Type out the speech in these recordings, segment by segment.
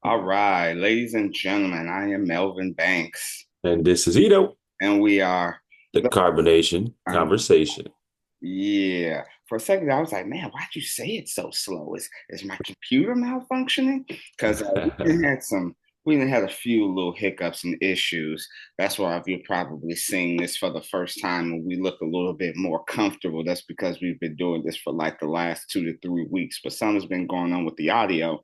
All right, ladies and gentlemen, I am Melvin Banks, And this is Ito, and we are the the carbonation um, conversation. yeah. For a second, I was like, man, why'd you say it so slow? Is my computer malfunctioning? Because we done had a few little hiccups and issues. That's why you're probably seeing this for the first time, and we look a little bit more comfortable. That's because we've been doing this for like the last 2 to 3 weeks, but something's been going on with the audio.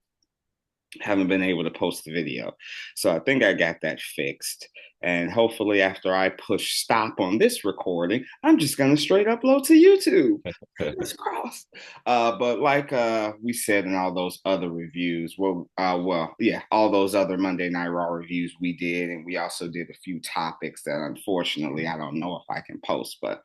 Haven't been able to post the video. So I think I got that fixed. And hopefully, after I push stop on this recording, I'm just going to straight upload to YouTube. Fingers crossed. But like we said in all those other reviews, yeah, all those other Monday Night Raw reviews we did, and we also did a few topics that unfortunately I don't know if I can post, but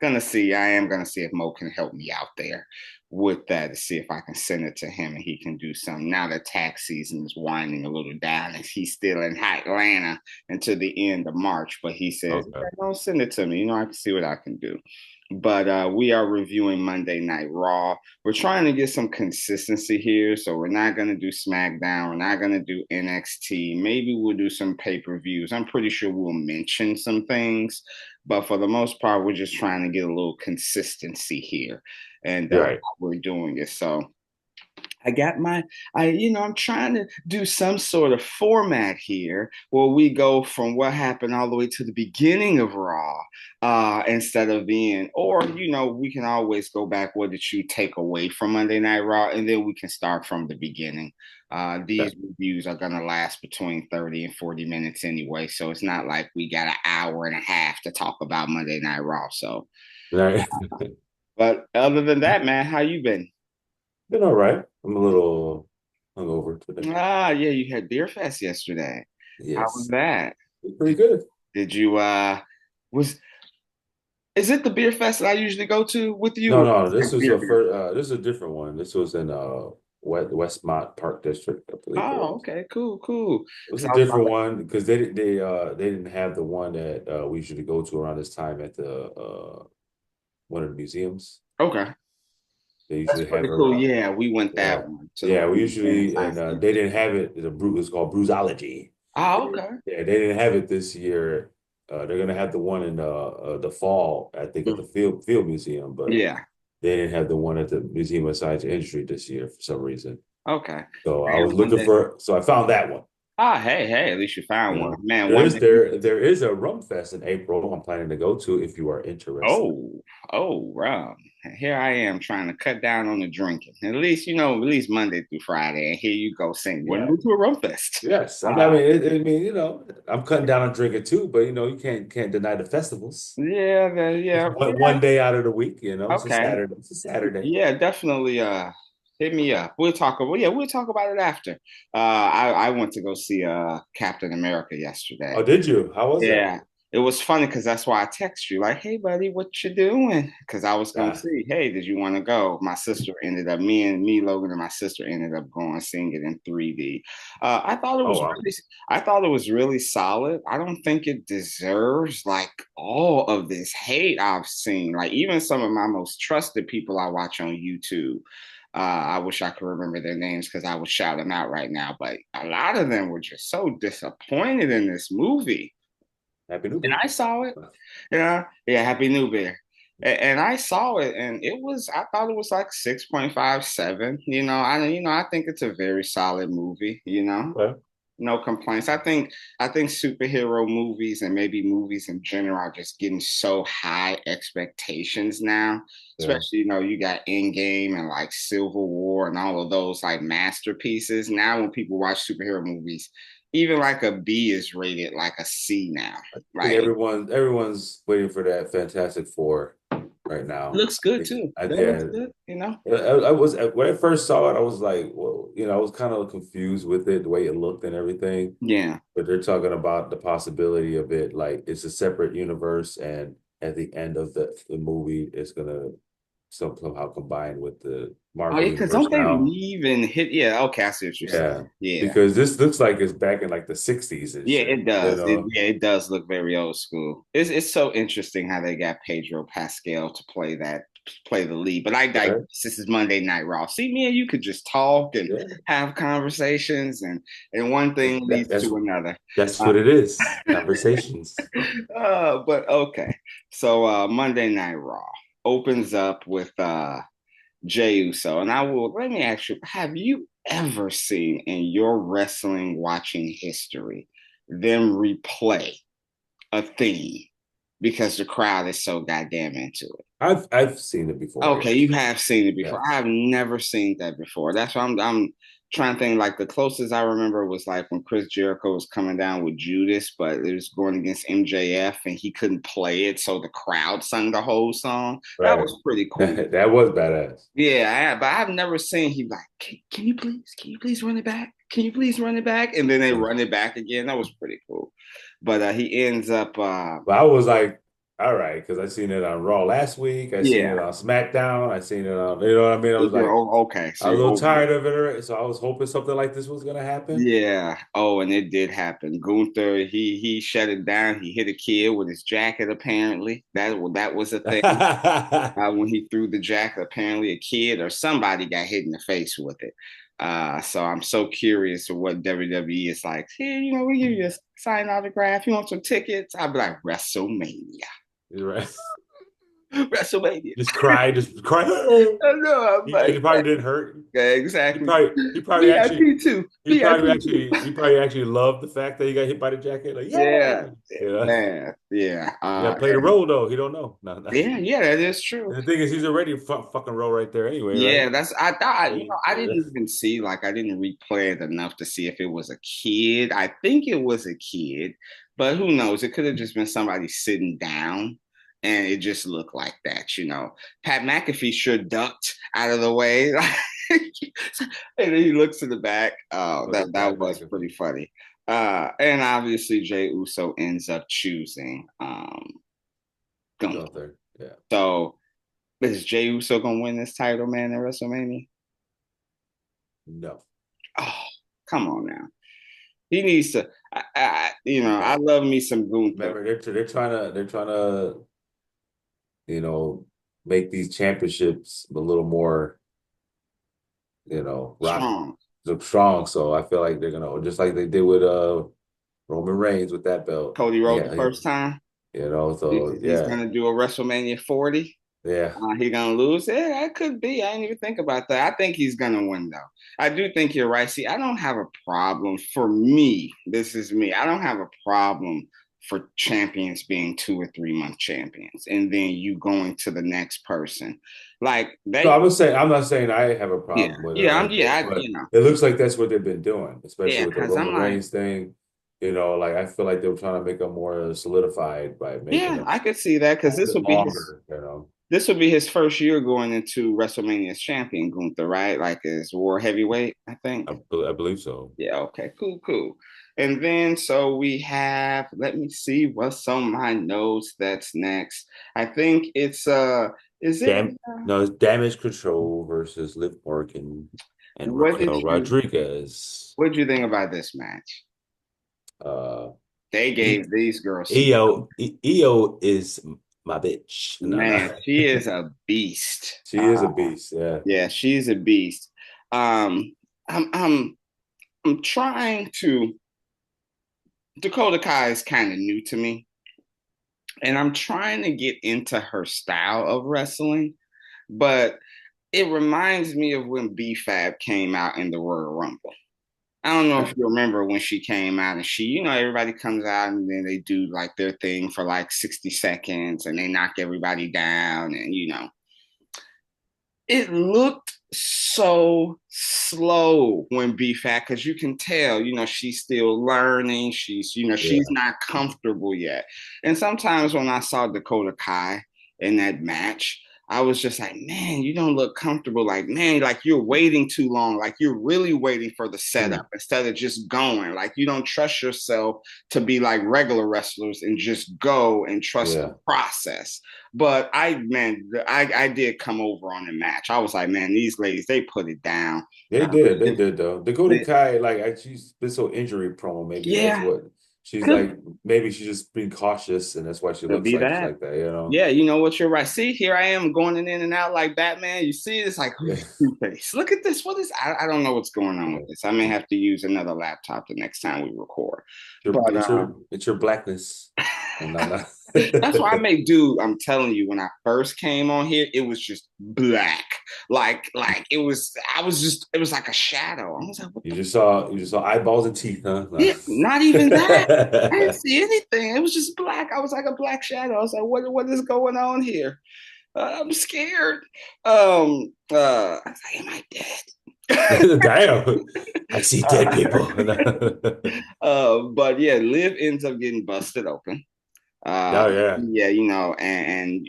I am gonna see if Mo can help me out there with that to see if I can send it to him and he can do some. Now that tax season is winding a little down, and he's still in Atlanta until the end of March. But he says, Okay. yeah, don't send it to me. I can see what I can do. But we are reviewing Monday Night Raw. We're trying to get some consistency here. So we're not going to do SmackDown. We're not going to do NXT. Maybe we'll do some pay-per-views. I'm pretty sure we'll mention some things. But for the most part, we're just trying to get a little consistency here. And Right. we're doing it. So I got I'm trying to do some sort of format here where we go from what happened all the way to the beginning of Raw, instead of we can always go back. What did you take away from Monday Night Raw? And then we can start from the beginning. Yeah. These reviews are going to last between 30 and 40 minutes anyway. So it's not like we got an hour and a half to talk about Monday Night Raw. So, Right. but other than that, man, how you been? Been all right. I'm a little hungover today. Ah, yeah, you had Beer Fest yesterday. How was Yes. that? Pretty good. Did you was is it the beer fest that I usually go to with you No, or no, is this it was beer a beer? first this is a different one. This was in Westmont Park District, I believe it Oh, was. okay, cool, cool. It was So a I was about different one because they didn't have the one that we usually go to around this time at the one of the museums. okay. They That's usually have pretty cool. around. Yeah, we went that Yeah. one to the Yeah, one we in usually and Science Center. they didn't have it. It's called Bruisology. Oh, okay. Yeah, they didn't have it this year. They're gonna have the one in the fall, I think, at Mm, the Field Museum, but yeah. they didn't have the one at the Museum of Science and Industry this year for some reason. Okay. So I was Man, looking for, so I found that one. hey, at least you found one. Yeah. Man, There one is day you there is a Rum Fest in April. I'm planning to go to if you are interested. Oh, wow. Here I am trying to cut down on the drinking. At least Monday through Friday. And here you go saying, want to Yeah. go to a rum fest? Yes. I mean, I'm cutting down on drinking too, but you can't deny the festivals. It's Yeah. one day out of the week, it's a Okay. Saturday. It's a Saturday. Yeah, definitely hit me up. We'll talk about it after. I went to go see Captain America Oh, yesterday. did you? How was that? Yeah, it was funny because that's why I text you like, "Hey, buddy, what you doing?" Because I was gonna Yeah. see, "Hey, did you want to go?" My sister ended up, Logan, and my sister ended up going seeing it in 3D. I thought it Oh, was wow. I thought it was really solid. I don't think it deserves like all of this hate I've seen. Like even some of my most trusted people I watch on YouTube. I wish I could remember their names because I would shout them out right now, but a lot of them were just so disappointed in this movie. Happy New And Year. I saw it. Yeah, Happy New Bear. And I saw it, and I thought it was like 6.57. I think it's a very solid movie. Okay. No complaints. I think superhero movies and maybe movies in general are just getting so high expectations now. Yeah. Especially, you got Endgame and like Civil War and all of those like masterpieces. Now, when people watch superhero movies, even like a B is rated like a C now. I think Like everyone's waiting for that Fantastic Four right it now. looks good too. That looks Yeah. good. I was when I first saw it, I was like, well, I was kind of confused with it, the way it looked and everything. Yeah. But they're talking about the possibility of it, like it's a separate universe, and at the end of the movie, it's gonna somehow combine with the Oh Marvel yeah, because universe don't they now. leave and hit? Yeah, okay, I see what you're Yeah, saying. Yeah. because this looks like it's back in like the '60s and Yeah, shit. it does. It does look very old school. It's so interesting how they got Pedro Pascal to play that play the lead. But I digress. Right? This is Monday Night Raw. See, me and you could just talk and Yeah. have conversations, and one thing That, leads that's to another. that's Uh, what it is. Conversations. but okay. So Monday Night Raw opens up with Jey Uso. And let me ask you, have you ever seen in your wrestling watching history them replay a theme because the crowd is so goddamn into it? I've seen it before, Okay, yes. you have seen it before. I Yes. have never seen that before. That's why I'm trying to think. Like the closest I remember was like when Chris Jericho was coming down with Judas, but it was going against MJF and he couldn't play it, so the crowd sung the whole song. That Right. was pretty cool. That was badass. Yeah, but I've never seen he like, can you please run it back? Can you please run it back? And then they run it back again. That was pretty cool. But he ends up, But I was like, all right, because I seen it on Raw last week. I seen yeah. it on SmackDown. I seen it on, you know what I mean? I was like, Okay, so I was you're a little over it. tired of it already, so I was hoping something like this was gonna happen. Yeah. Oh, and it did happen. Gunther, he shut it down. He hit a kid with his jacket. Apparently, that was a thing. When he threw the jacket, apparently a kid or somebody got hit in the face with it. So I'm so curious of what WWE is like. Here, we give you a signed autograph. You want some tickets? I'll be like WrestleMania, You're right. WrestleMania. Just cry. I know. I'm like, It probably didn't hurt. yeah, He exactly. probably, he probably actually, VIP too. VIP too. he probably actually loved the fact that he got hit by the jacket. Like, Yeah, yay! You know, man. Yeah. you got to play the role though. He don't know. No, no. Yeah, yeah, that is true. And the thing is, he's already a fucking role right there anyway, right? Yeah, I thought, I Yeah. didn't even see, like, I didn't replay it enough to see if it was a kid. I think it was a kid, but who knows? It could have just been somebody sitting down and it just looked like that. Pat McAfee sure ducked out of the way. And then he looks in the back. Oh, Look that, at that Pat was pretty McAfee. funny. And obviously Jey Uso ends up choosing Gunther. Gunther. Yeah. So is Jey Uso gonna win this title, man, in WrestleMania? No. Oh, come on now. He needs to. I No. love me some Gunther. Remember, they're trying to, you know, make these championships a little more, rock Strong. look strong. So I feel like they're gonna just like they did with Roman Reigns with that belt. Cody Rhodes the Yeah, first time. so He's yeah, gonna do a WrestleMania 40. yeah. He gonna lose? Yeah, that could be. I didn't even think about that. I think he's gonna win though. I do think you're right. See, I don't have a problem for me. This is me. I don't have a problem for champions being 2 or 3 month champions, and then you going to the next person. Like No, they, I'm not saying I have a yeah, problem with it or yeah, anything, I, but it looks like that's what they've been doing, especially yeah, with the because I'm Roman like, Reigns thing. Like I feel like they were trying to make them more solidified by making yeah, them I could see that a because little bit longer. this will be his first year going into WrestleMania as champion, Gunther, right? Like his war heavyweight, I think. I believe so. Yeah, okay, cool, cool. And then so we have, let me see what's on my notes that's next. I think it's is it No, it's Damage Control versus Liv Morgan and what did Raquel you Rodriguez. what did you think about this match? Uh, They E- gave these girls some EO is my bitch. No, no. man, she is a beast. She is a beast. Yeah. Yeah, she's a beast. Um I'm trying to Dakota Kai is kind of new to me, and I'm trying to get into her style of wrestling, but it reminds me of when B-Fab came out in the Royal Rumble. I don't know if you remember when she came out and everybody comes out and then they do like their thing for like 60 seconds and they knock everybody down and it looked so slow when BFAT because you can tell, she's still learning. She's Yeah. not comfortable yet. And sometimes when I saw Dakota Kai in that match, I was just like, man, you don't look comfortable. Like, man, like you're waiting too long. Like you're really waiting for the setup Mm. instead of just going. Like you don't trust yourself to be like regular wrestlers and just go and trust the Yeah. process. But I did come over on the match. I was like, man, these ladies, they put it down. They did. They did though. Dakota They, Kai, like she's been so injury prone. Maybe that's yeah, what she's Could like maybe she's just being cautious, and that's why she could looks be like she's that. like that, you know? Yeah, you know what? You're right. See, here I am going in and out like Batman. You see, it's like, Yeah, who's Two Face? Look at this. What is? I don't know what's going on yeah. with this. I may have to use another laptop the next time we record. But It's your blackness. And not, not. that's why I make do. I'm telling you, when I first came on here, it was just black. Like it was. I was just. It was like a shadow. I was like, what the? You just saw eyeballs and teeth, huh? Yeah, not even that. I didn't see anything. It was just black. I was like a black shadow. I was like, what is going on here? I'm scared. I was like, am I dead? Damn. I see dead people. But yeah, Liv ends up getting busted open. Oh yeah. Yeah, and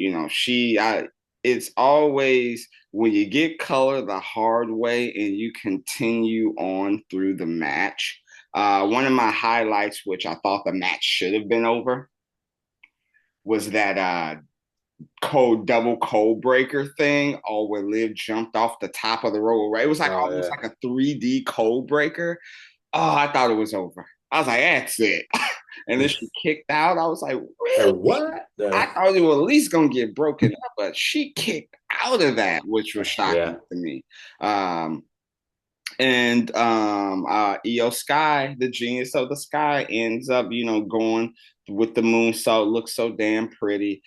it's always when you get color the hard way and you continue on through the match. One of my highlights, which I thought the match should have been over, was that double code breaker thing, or where Liv jumped off the top of the rope. Right, it was like Oh almost yeah. like a 3D code breaker. Oh, I thought it was over. I was like, that's it. And then she kicked out. I was like, Like really? what? I thought it was at least gonna get broken up, but she kicked out of that, which was Yeah. shocking to me. Um, and Io Sky, the genius of the sky, ends up, going with the moonsault. Looks so damn pretty.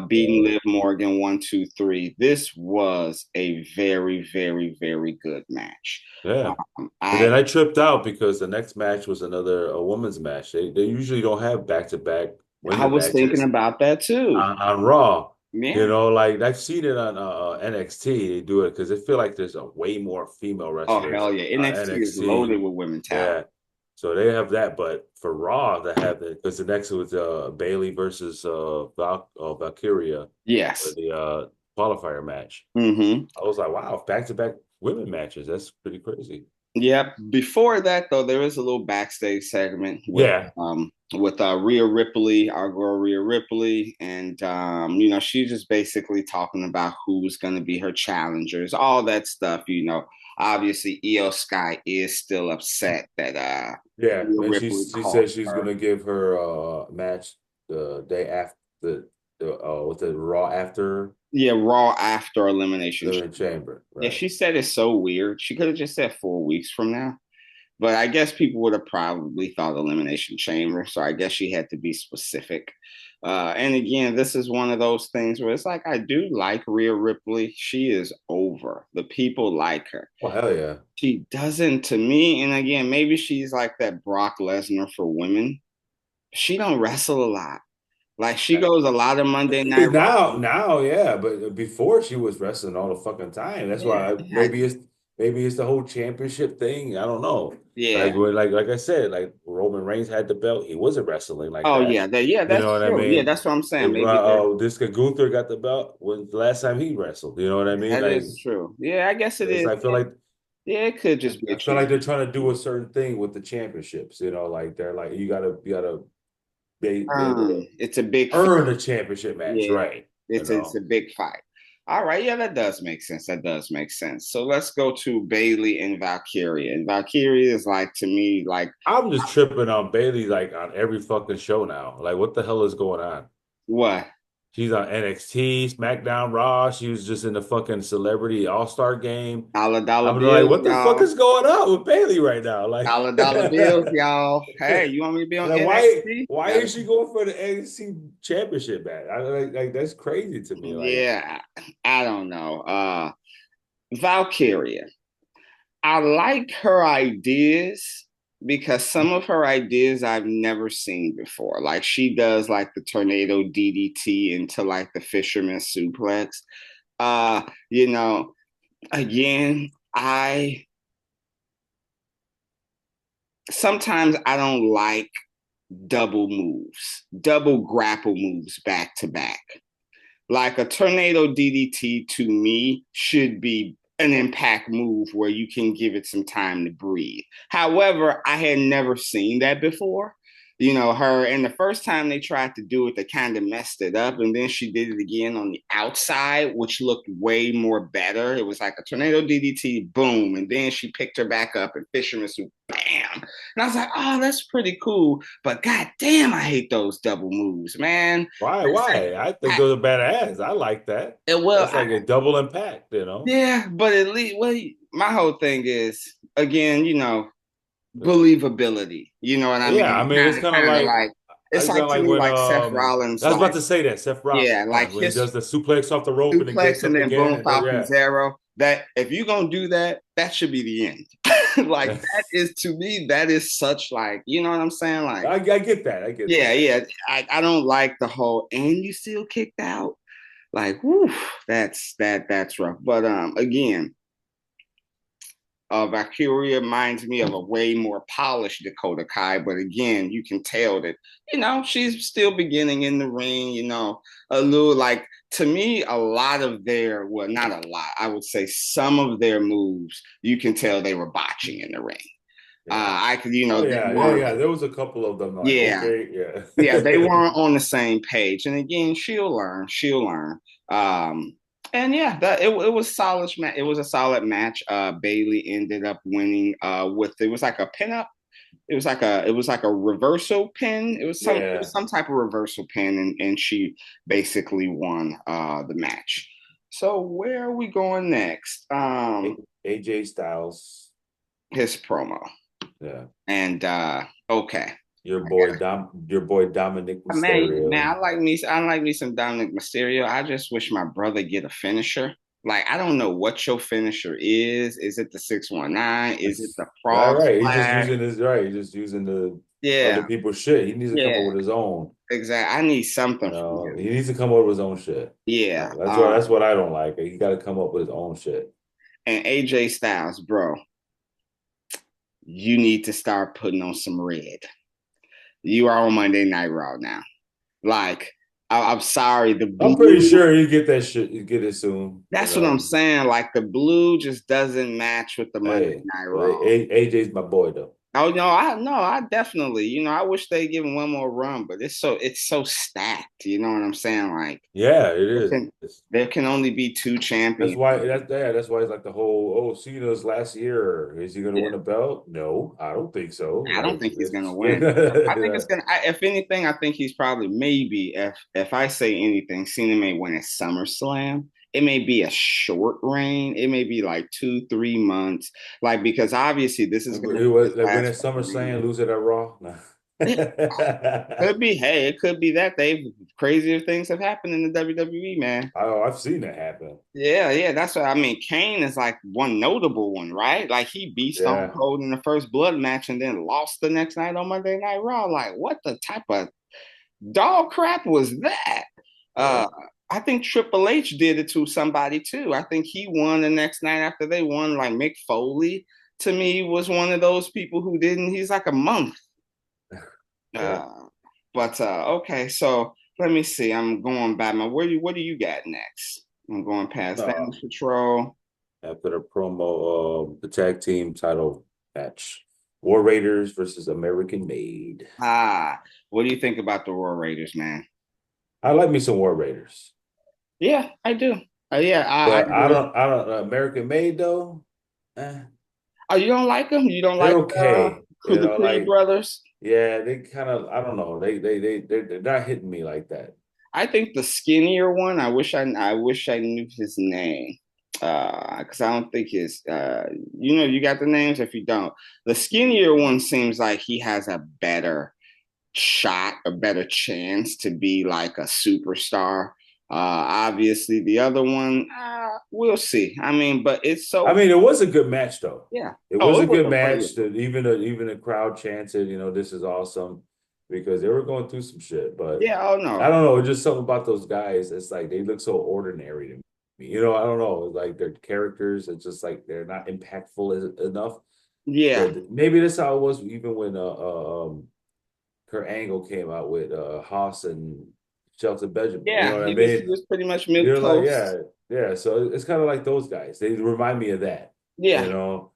Beating Yeah. Liv Morgan 1, 2, 3. This was a very, very, very good match. Yeah. And I then I tripped out because the next match was another a women's match. They usually don't have back to back I women was thinking matches about that too. on Raw. You Yeah. know, like I've seen it on NXT. They do it because they feel like there's a way more female Oh wrestlers hell yeah. on NXT is NXT. loaded with women talent. Yeah, so they have that, but for Raw they have it because the next was Bailey versus Valkyria for Yes. the qualifier match. Mm-hmm. I was like, wow, back to back women matches. That's pretty crazy. Yep. Before that, though, there is a little backstage segment Yeah, with Rhea Ripley, our girl Rhea Ripley, and she's just basically talking about who's going to be her challengers, all that stuff. Obviously, Io Sky is still upset that yeah, Rhea and Ripley she called said she's her. gonna give her match the day after the with the Raw after Yeah, Raw after Elimination Elimination Chamber. Chamber, Yeah, right? she said it's so weird. She could have just said 4 weeks from now. But I guess people would have probably thought Elimination Chamber. So I guess she had to be specific. And again, this is one of those things where it's like, I do like Rhea Ripley. She is over. The people like her. Well, hell yeah. She doesn't to me. And again, maybe she's like that Brock Lesnar for women. She don't wrestle a lot. Like she goes a lot of Monday Night Raw. Now, yeah, but before she was wrestling all the fucking time. That's Yeah, why I, maybe it's the whole championship thing. I don't know. yeah. Like I said, like Roman Reigns had the belt, he wasn't wrestling like Oh that. yeah, yeah, You that's know what I true. Yeah, mean? that's what I'm saying. If Maybe there. this guy Gunther got the belt when the last time he wrestled. You know what I mean? That Like is true. Yeah, I guess it it's is. I feel like Yeah, it could just be a I feel like change. they're trying to do a certain thing with the championships. You know, like they're like you gotta It's a big fight. earn a championship match, Yeah, right? You it's a know. big fight. All right, yeah, that does make sense. That does make sense. So let's go to Bailey and Valkyria. And Valkyria is like to me like I'm just tripping on Bailey like on every fucking show now. Like, what the hell is going on? what? She's on NXT, SmackDown, Raw. She was just in the fucking Celebrity All-Star game. Dollar I'm like, bills, what the fuck y'all. is going on with Bailey right now? Like, Dollar bills, y'all. Hey, you want me to be on like NXT? why Gotta, is she going for the NXT championship match? Like that's crazy to me. Like, yeah, I don't know. Valkyria. I like her ideas because some of her ideas I've never seen before. Like she does like the tornado DDT into like the fisherman suplex. Uh, you know, again, I sometimes I don't like double grapple moves back to back. Like a tornado DDT to me should be an impact move where you can give it some time to breathe. However, I had never seen that before. Her, and the first time they tried to do it, they kind of messed it up. And then she did it again on the outside, which looked way more better. It was like a tornado DDT, boom. And then she picked her back up and Fisherman Suit, bam. bam. And I was like, oh, that's pretty cool. But god damn, I hate those double moves, man. Why? It's like, Why? I think those are badass. I like that. well, That's like a double impact, you know? yeah, but at least, well, my whole thing is, again, believability. You know what I Yeah, I mean? mean, it's kind of Kind of like like, it's it's kind like of to like me when like Seth Rollins, I was about like, to say that Seth yeah, like Rollins when he his does the suplex off the rope and then suplex gets and up then again boom, and Falcon yeah. Zero. That if you're gonna do that, that should be the end. Like that is to me, that is such like, you know what I'm saying? Like, I get that. I get yeah, that. yeah. I don't like the whole and you still kicked out. Like, whew, that's rough. But again, Valkyria reminds me of a way more polished Dakota Kai, but again, you can tell that she's still beginning in the ring. A little like to me, a lot of their well, not a lot. I would say some of their moves, you can tell they were botching in the ring. Yeah. I could, Oh they yeah, yeah, weren't. yeah. There was a couple of them like, Yeah, okay, yeah. yeah, they weren't on the same page. And again, she'll learn. She'll learn. Um, and yeah, it was solid. It was a solid match. Bailey ended up winning. With it was like a pinup. It was like a reversal pin. Yeah. Some type of reversal pin, and she basically won the match. So where are we going next? AJ Styles. His promo. Yeah. And okay. Your boy Dominic Man, Mysterio. I like me some Dominic Mysterio. I just wish my brother get a finisher. Like, I don't know what your finisher is. Is it the 619? Is it That's the right, frog right. He's just splash? using his right. He's just using the other Yeah, people's shit. He needs to come up yeah, with his own. exactly. I need something You from know, him. he needs to come up with his own shit. Yeah. That's what I don't like. He got to come up with his own shit. And AJ Styles, bro, you need to start putting on some red. You are on Monday Night Raw now. Like, I'm sorry, the I'm pretty blue. sure you get that shit. You get it soon. You That's what I'm know, saying. Like, the blue just doesn't match with the Monday hey, Night Raw. AJ's my boy though. Oh no, I definitely, I wish they give him one more run, but it's so stacked. You know what I'm saying? Like Yeah, it there is. can, there can only be two champions. That's why it's like the whole Cena's last year. Is he gonna Yeah, win a belt? No, I don't think so. I don't Like think he's gonna it's win. I think it's yeah. gonna. If anything, I think he's probably maybe if I say anything, Cena may win at SummerSlam. It may be a short reign. It may be like 2, 3 months. Like because obviously this is gonna It be his was like win last at WrestleMania. SummerSlam, lose it at Raw. No. Yeah, could be. Hey, it could be that they crazier things have happened in the WWE, man. Oh, I've seen that happen. Yeah, yeah, that's what I mean. Kane is like one notable one, right? Like he beat Stone Yeah. Cold in the first blood match and then lost the next night on Monday Night Raw. Like, what the type of dog crap was that? Yeah. Uh, I think Triple H did it to somebody too. I think he won the next night after they won. Like Mick Foley, to me, was one of those people who didn't. He's like a month. Yeah. Uh, but okay, so let me see. I'm going by my. What do you got next? I'm going past No. Damage Patrol. After the promo, the tag team title match, War Raiders versus American Made. What do you think about the War Raiders, man? I like me some War Raiders, Yeah, I do. Yeah, I but agree. I don't American Made though. Eh, Oh, you don't like them? You don't they're like okay. You The know, Creed like brothers? yeah, they kind of I don't know. They're not hitting me like that. I think the skinnier one. I wish I knew his name. Because I don't think his. You got the names. If you don't, the skinnier one seems like he has a better shot, a better chance to be like a superstar. Obviously, the other one, we'll see. I mean, but it's I so mean, it was a good match though. yeah. It Oh, was a it was good a great match. one. That even the crowd chanted, you know, this is awesome because they were going through some shit. But Yeah. Oh I no. don't know, just something about those guys. It's like they look so ordinary to me. You know, I don't know. It's like their characters, it's just like they're not impactful enough. Yeah. But maybe that's how it was even when Kurt Angle came out with Haas and Shelton Benjamin. You know Yeah. what I He mean? was pretty much milk You're like, toast. yeah, yeah. So it's kind of like those guys. They remind me of that, you Yeah. know,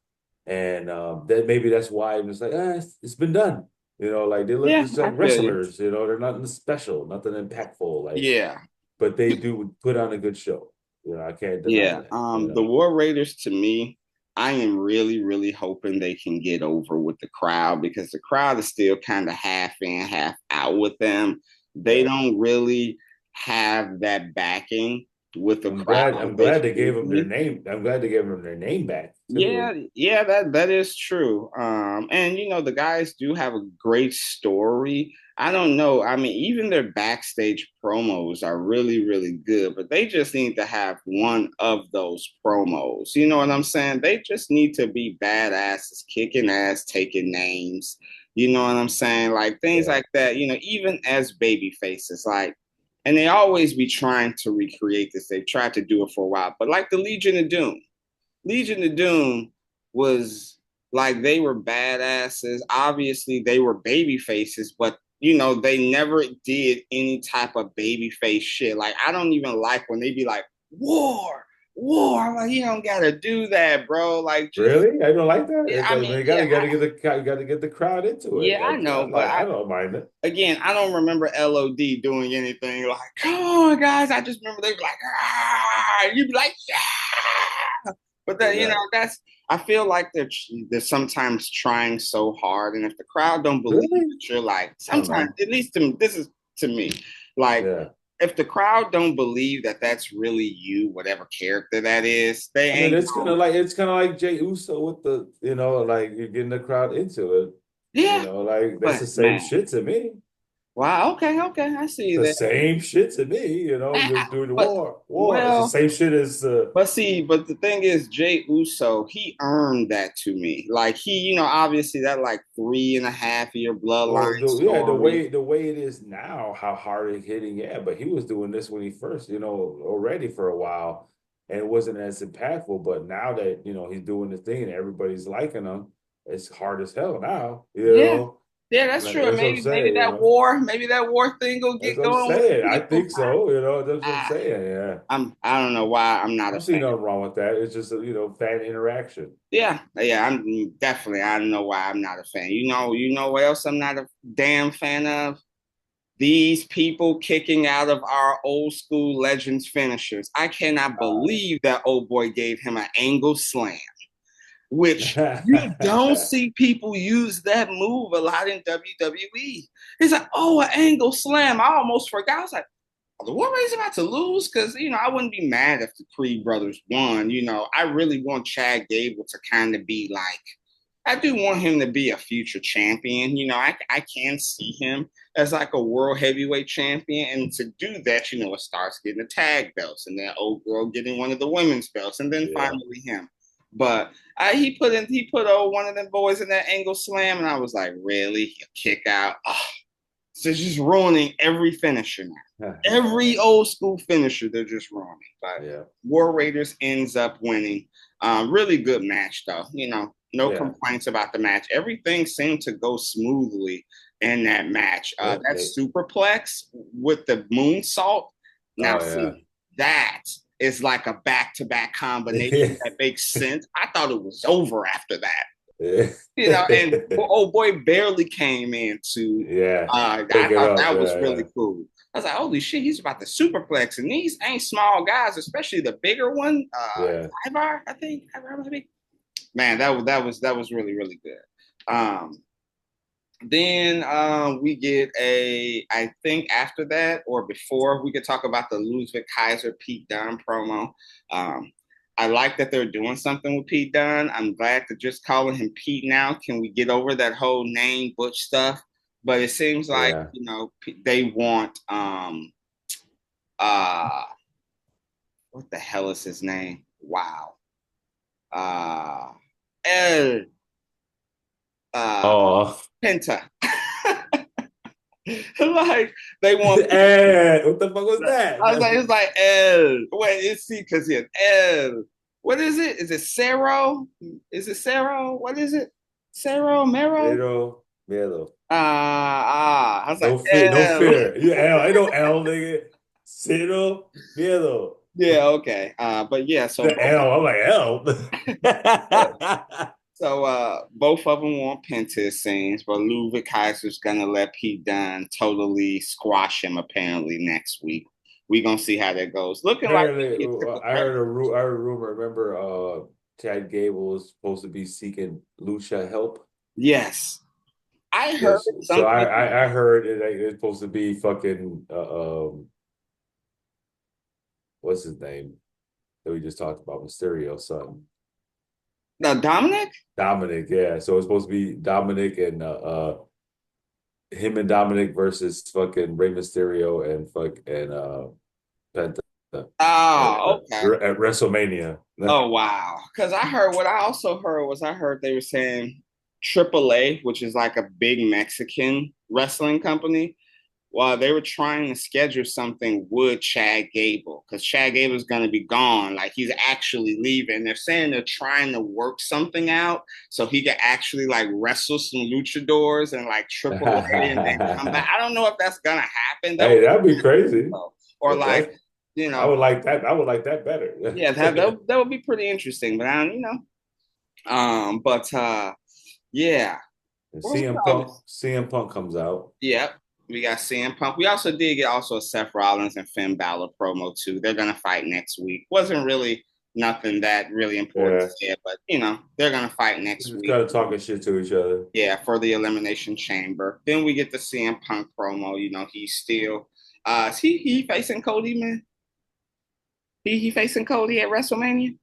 and that maybe that's why it's like, it's been done. You know, like they look Yeah. just I like feel you. wrestlers. You know, they're nothing special, nothing impactful. Like, Yeah. but they do put on a good show. You know, I can't deny Yeah. that. You The know, War Raiders to me, I am really, really hoping they can get over with the crowd because the crowd is still kind of half in, half out with them. They Yeah. don't really have that backing with the I'm crowd glad like I'm they glad they gave them their should. name. I'm glad they gave them their name back Yeah, too. yeah, that is true. And the guys do have a great story. I don't know. I mean, even their backstage promos are really, really good, but they just need to have one of those promos. You know what I'm saying? They just need to be badasses, kicking ass, taking names. You know what I'm saying? Like things Yeah. like that, even as baby faces, like, and they always be trying to recreate this. They've tried to do it for a while, but like the Legion of Doom. Legion of Doom was like they were badasses. Obviously, they were baby faces, but they never did any type of baby face shit. Like I don't even like when they be like war, war. I'm like you don't gotta do that, bro. Like just Really? I don't like that. yeah. It's I like, mean, man, yeah, you gotta get the crowd into it. yeah, I know, I'm but like, I don't mind it. I don't remember LOD doing anything like, come on, guys. I just remember they be like, ah, you'd be like, yeah. But that, Yeah. that's, I feel like they're sometimes trying so hard. And if the crowd don't believe Really? that you're like, I don't sometimes, know. at least this is to me, like, Yeah. if the crowd don't believe that that's really you, whatever character that is, they I mean, ain't going. it's kind of like Jay Uso with the, like you're getting the crowd into it. Yeah, Like that's but the same man, shit to me. wow, okay, okay, I see The that. same shit to me, you're doing But war. War. It's the well, same shit as but the thing is, Jay Uso, he earned that to me. Like he, obviously that like 3.5 year bloodline yeah, the story. way it is now, how hard it's hitting, yeah, but he was doing this when he first, already for a while, and it wasn't as impactful. But now that he's doing the thing and everybody's liking him, it's hard as hell now, Yeah, yeah, that's Like, true. And that's what I'm maybe saying, maybe that war thing will That's get what I'm going with saying. I people. think so, that's what I'm I, saying. Yeah, I don't know why I'm I not a don't see fan. nothing wrong with that. It's just fan interaction. Yeah, yeah, I'm definitely. I don't know why I'm not a fan. What else I'm not a damn fan of? These people kicking out of our old school legends finishers. I cannot believe that old boy gave him an angle slam, which you don't see people use that move a lot in WWE. He's like, oh, an angle slam. I almost forgot. I was like, the War Raid's about to lose because I wouldn't be mad if the Creed brothers won. I really want Chad Gable to kind of be like I do want him to be a future champion. I can see him as like a world heavyweight champion. And to do that, it starts getting the tag belts and then old girl getting one of the women's belts and then Yeah. finally him. But he put one of them boys in that angle slam and I was like, really? He'll kick out. Oh, so it's just ruining every finisher now. Every old school finisher, they're just ruining. But Yeah. War Raiders ends up winning. Really good match, though. No Yeah. complaints about the match. Everything seemed to go smoothly in that match. Yeah. That superplex with the moonsault. Now, Oh yeah. see, that is like a back to back Yeah. combination that makes sense. I thought it was over after that. Yeah. And old boy barely came in to. Yeah. I Pick it thought up. that was Yeah, really yeah. cool. I was like, holy shit, he's about to superplex, and these ain't small guys, especially the bigger one, Yeah. Ivar, I think. Ivar maybe. Man, that was really really good. Then we get I think after that or before we could talk about the Ludwig Kaiser Pete Dunne promo. Um, I like that they're doing something with Pete Dunne. I'm glad to just calling him Pete now. Can we get over that whole name Butch stuff? But it seems like Yeah. they want uh what the hell is his name? Wow. Uh El uh Oh. Penta. Like they want Hey, what the fuck was that? I was like, it's like L. Wait, it's C because he has L. What is it? Is it Cero? Is it Cero? What is it? Cero, Mero? Pero miedo. I was like, No fear, no L. fear. You L, I know L, nigga. Cero miedo. Yeah, okay. But yeah, so The both L, I'm like L. both of them want Penta scenes, but Ludwig Kaiser's gonna let Pete Dunne totally squash him apparently next week. We're gonna see how that goes. Looking like he Apparently, gets the I better. heard a rumor. Remember, Chad Gable is supposed to be seeking Lucha help. Yes, I heard Yes. So something. I heard it's supposed to be fucking what's his name that we just talked about, Mysterio's son. No, Dominic. Dominic, yeah. So it's supposed to be Dominic and him and Dominic versus fucking Rey Mysterio and Penta Oh, okay. at WrestleMania. Oh wow. Because I heard what I also heard was I heard they were saying AAA, which is like a big Mexican wrestling company, while they were trying to schedule something with Chad Gable because Chad Gable's going to be gone. Like he's actually leaving. They're saying they're trying to work something out so he could actually like wrestle some luchadors and like AAA and then come back. I don't know if that's going to happen. That Hey, would that'd be crazy. cool. Or like, That's you I know, would like that. I would like that yeah, better. that would be pretty interesting. But I don't, but yeah. And What was CM Punk comes out. Yep. We got CM Punk. We also did get also a Seth Rollins and Finn Balor promo too. They're gonna fight next week. Wasn't really nothing that really important Yeah, to say, but they're gonna fight next just week. kind of talking shit to each other. Yeah, for the Elimination Chamber. Then we get the CM Punk promo. He's still is he facing Cody, man? He facing Cody at WrestleMania?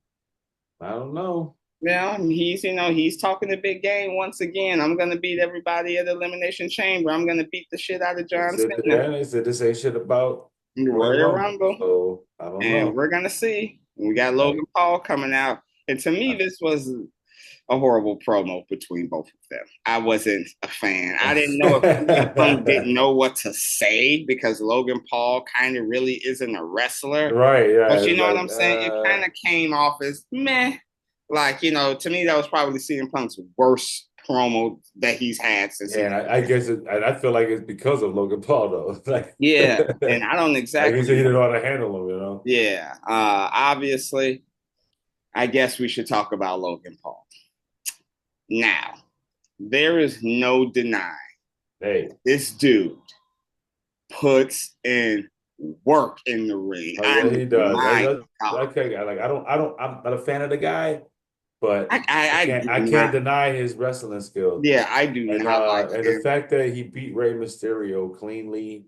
I don't know. Yeah, he's talking the big game once again. I'm gonna beat everybody at the Elimination Chamber. I'm gonna beat the shit out of John Cena. They said this ain't shit about Royal Royal Rumble, Rumble. so I don't And know. we're gonna see. We got Logan Like, Paul coming out, and to me, this was a horrible promo between both of them. I wasn't a fan. I didn't know if CM Punk didn't know what to say because Logan Paul kind of really isn't a wrestler. right? Yeah, But you it's know what like I'm saying? It kind of came off as meh. Like to me, that was probably CM Punk's worst promo that he's had since yeah, he's. and I guess and I feel like it's because of Logan Paul though. Like, Yeah, and I don't like he said, exactly he know. didn't know how to handle him. Yeah, obviously, I guess we should talk about Logan Paul. Now, there is no denying Hey, this dude puts in work in the ring. oh I yeah, mean, he does. my God. Okay, like I'm not a fan of the guy, but I do I can't not. deny his wrestling skills. Yeah, I do not like And the him. fact that he beat Rey Mysterio cleanly,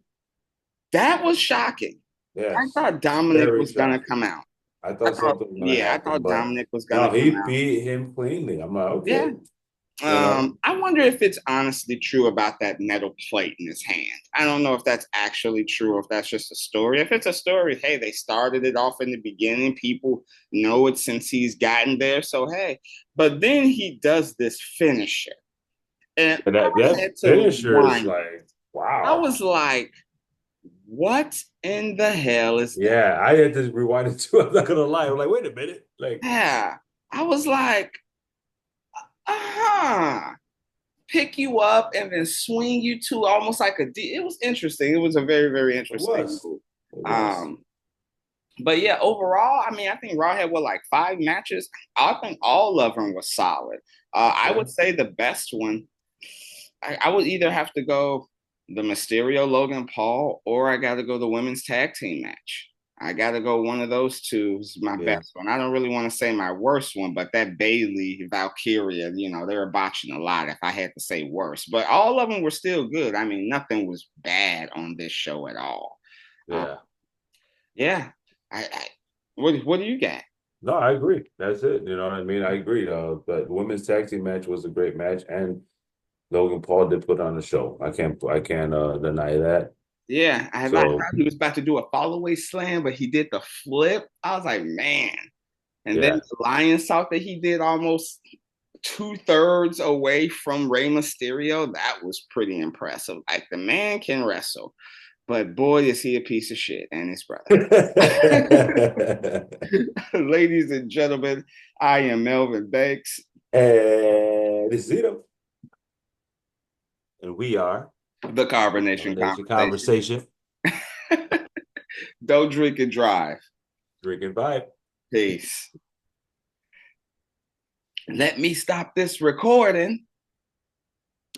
That was shocking. I yes, thought Dominic very was gonna shocking. come out. I thought something was gonna I happen, thought but Dominic was gonna no, come he out. beat him cleanly. I'm like, Yeah. okay, you know. I wonder if it's honestly true about that metal plate in his hand. I don't know if that's actually true or if that's just a story. If it's a story, hey, they started it off in the beginning. People know it since he's gotten there. So, hey, but then he does this finisher. And And I that had to finisher is rewind. like, I wow. was like, what in the hell is that? Yeah, I had to rewind it too. I'm not gonna lie. I'm like, wait a minute. Like, Yeah. I was like, uh-huh. Pick you up and then swing you to almost like it was interesting. It was a very, very it interesting was. move. It was. Um, but yeah, overall, I mean, I think Raw had like 5 matches. I think all of them were solid. I Yeah. would say the best one, I would either have to go the Mysterio Logan Paul, or I got to go the women's tag team match. I got to go one of those two is my Yeah. best one. I don't really want to say my worst one, but that Bailey Valkyria, they were botching a lot if I had to say worst. But all of them were still good. I mean, nothing was bad on this show at all. Uh, Yeah. yeah. I what do you got? No, I agree. That's it. You know what I mean? I agree. But the women's tag team match was a great match, and Logan Paul did put on the show. I can't deny that. Yeah, I thought So he was about to do a fallaway slam, but he did the flip. I was like, man. And then yeah. the Lion Salt that he did almost 2/3 away from Rey Mysterio, that was pretty impressive. Like the man can wrestle, but boy, is he a piece of shit and his brother. Ladies and gentlemen, I am Melvin Banks. This is Zito, and we are The Carbonation Carbonation Conversation. Conversation. Don't drink and drive. Drinking vibe. Peace. Let me stop this recording.